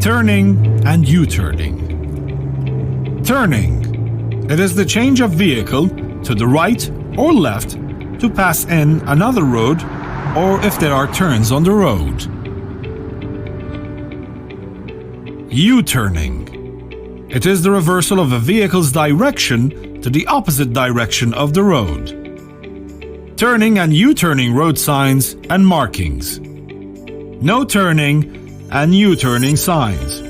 Turning and U-turning. Turning. It is the change of vehicle to the right or left to pass in another road or if there are turns on the road. U-turning. It is the reversal of a vehicle's direction to the opposite direction of the road. Turning and U-turning road signs and markings. No turning and U-turning signs.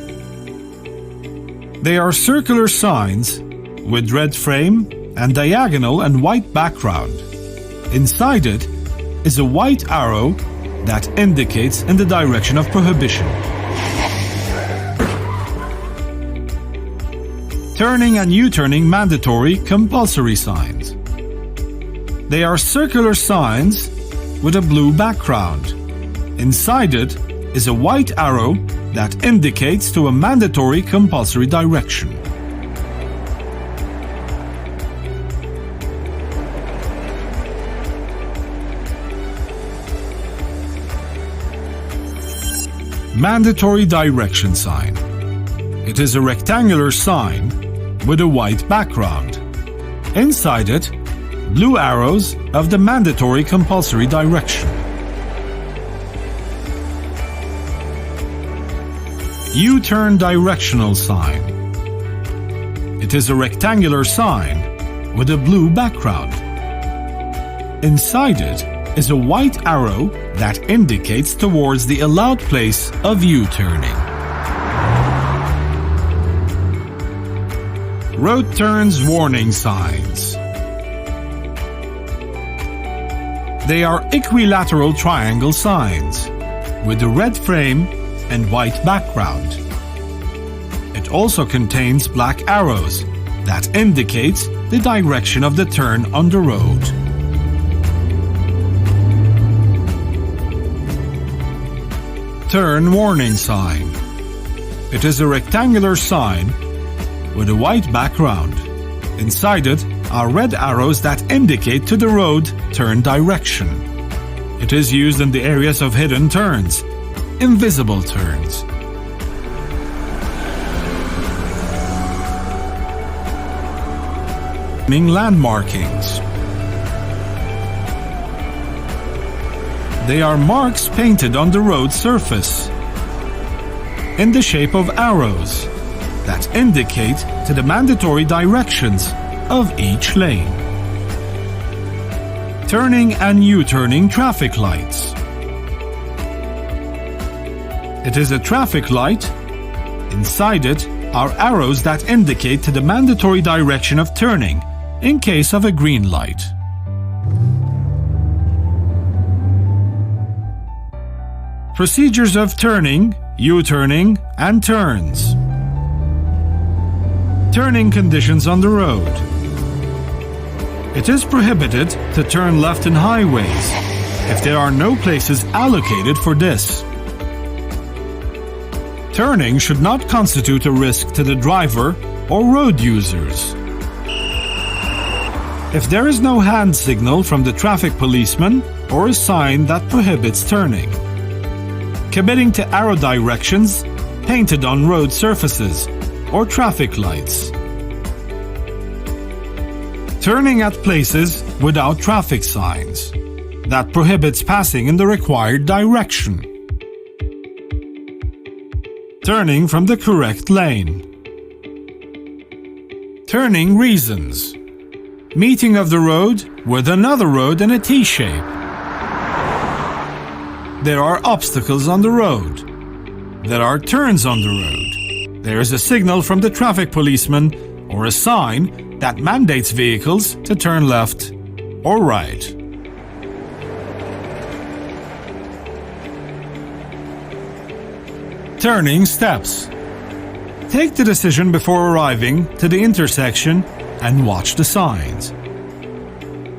They are circular signs with red frame and diagonal and white background. Inside it is a white arrow that indicates in the direction of prohibition. Turning and U-turning mandatory compulsory signs. They are circular signs with a blue background. Inside it is a white arrow that indicates to a mandatory compulsory direction. Mandatory direction sign. It is a rectangular sign with a white background. Inside it, blue arrows of the mandatory compulsory direction. U-turn directional sign. It is a rectangular sign with a blue background. Inside it is a white arrow that indicates towards the allowed place of U-turning. Road turns warning signs. They are equilateral triangle signs with a red frame and white background. It also contains black arrows that indicates the direction of the turn on the road. Turn warning sign. It is a rectangular sign with a white background. Inside it are red arrows that indicate to the road turn direction. It is used in the areas of hidden turns, invisible turns. Landmarkings. They are marks painted on the road surface in the shape of arrows that indicate to the mandatory directions of each lane. Turning and U-turning traffic lights. It is a traffic light. Inside it are arrows that indicate to the mandatory direction of turning in case of a green light. Procedures of turning, U-turning, and turns. Turning conditions on the road. It is prohibited to turn left in highways if there are no places allocated for this. Turning should not constitute a risk to the driver or road users. If there is no hand signal from the traffic policeman or a sign that prohibits turning. Committing to arrow directions painted on road surfaces or traffic lights. Turning at places without traffic signs that prohibits passing in the required direction. Turning from the correct lane. Turning reasons. Meeting of the road with another road in a T-shape. There are obstacles on the road. There are turns on the road. There is a signal from the traffic policeman or a sign that mandates vehicles to turn left or right. Turning steps. Take the decision before arriving to the intersection and watch the signs.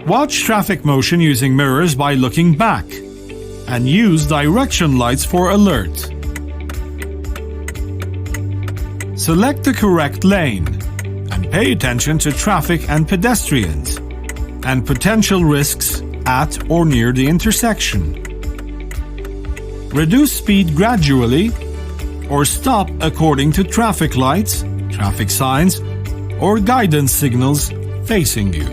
Watch traffic motion using mirrors by looking back and use direction lights for alert. Select the correct lane and pay attention to traffic and pedestrians and potential risks at or near the intersection. Reduce speed gradually or stop according to traffic lights, traffic signs, or guidance signals facing you.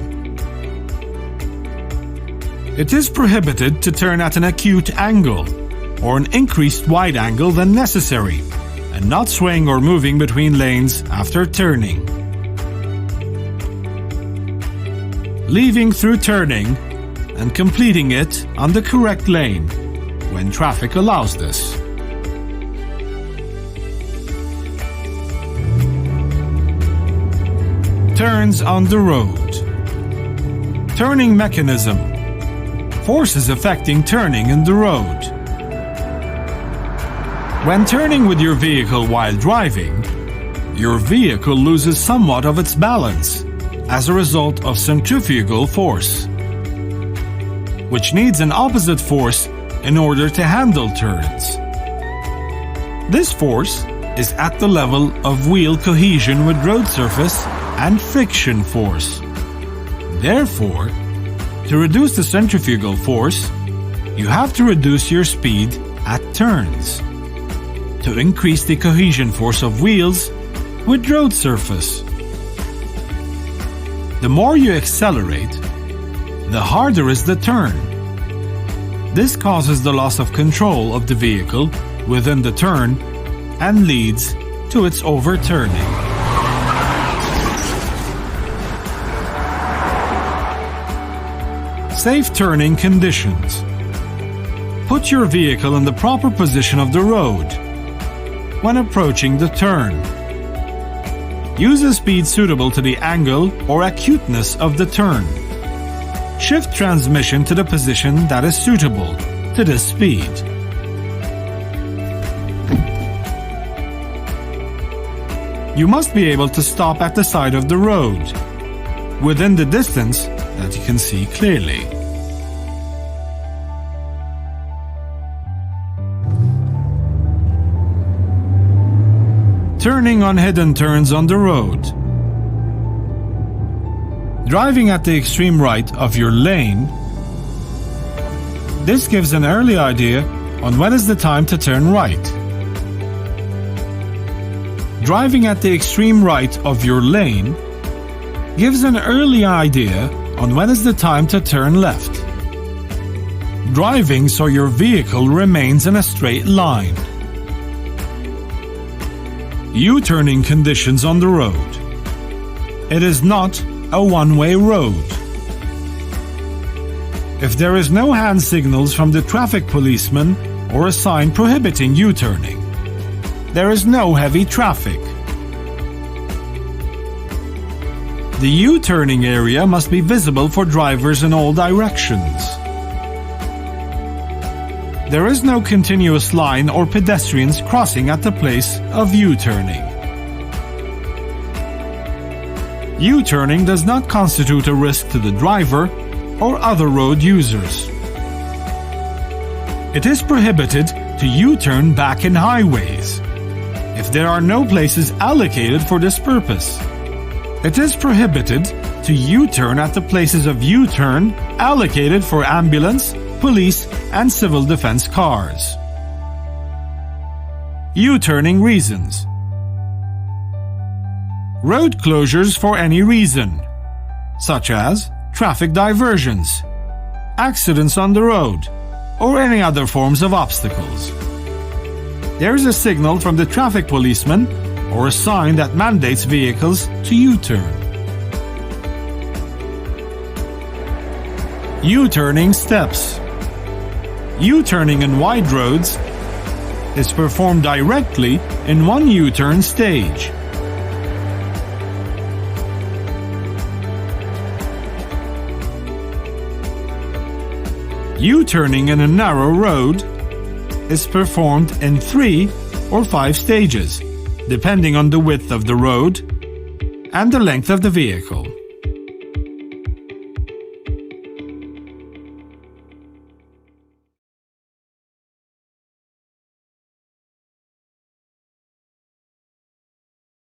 It is prohibited to turn at an acute angle or an increased wide angle than necessary, and not swaying or moving between lanes after turning. Leaving through turning and completing it on the correct lane when traffic allows this. Turns on the road. Turning mechanism. Forces affecting turning in the road. When turning with your vehicle while driving, your vehicle loses somewhat of its balance as a result of centrifugal force, which needs an opposite force in order to handle turns. This force is at the level of wheel cohesion with road surface and friction force. Therefore, to reduce the centrifugal force, you have to reduce your speed at turns to increase the cohesion force of wheels with road surface. The more you accelerate, the harder is the turn. This causes the loss of control of the vehicle within the turn and leads to its overturning. Safe turning conditions. Put your vehicle in the proper position of the road when approaching the turn. Use a speed suitable to the angle or acuteness of the turn. Shift transmission to the position that is suitable to this speed. You must be able to stop at the side of the road, within the distance that you can see clearly. Turning on hidden turns on the road. Driving at the extreme right of your lane. This gives an early idea on when is the time to turn right. Driving at the extreme right of your lane gives an early idea on when is the time to turn left. Driving so your vehicle remains in a straight line. U-turning conditions on the road. It is not a one-way road. If there is no hand signals from the traffic policeman or a sign prohibiting U-turning, there is no heavy traffic. The U-turning area must be visible for drivers in all directions. There is no continuous line or pedestrians crossing at the place of U-turning. U-turning does not constitute a risk to the driver or other road users. It is prohibited to U-turn back in highways if there are no places allocated for this purpose. It is prohibited to U-turn at the places of U-turn allocated for ambulance, police, and civil defense cars. U-turning reasons. Road closures for any reason, such as traffic diversions, accidents on the road, or any other forms of obstacles. There is a signal from the traffic policeman or a sign that mandates vehicles to U-turn. U-turning steps. U-turning in wide roads is performed directly in one U-turn stage. U-turning in a narrow road is performed in 3 or 5 stages, depending on the width of the road and the length of the vehicle.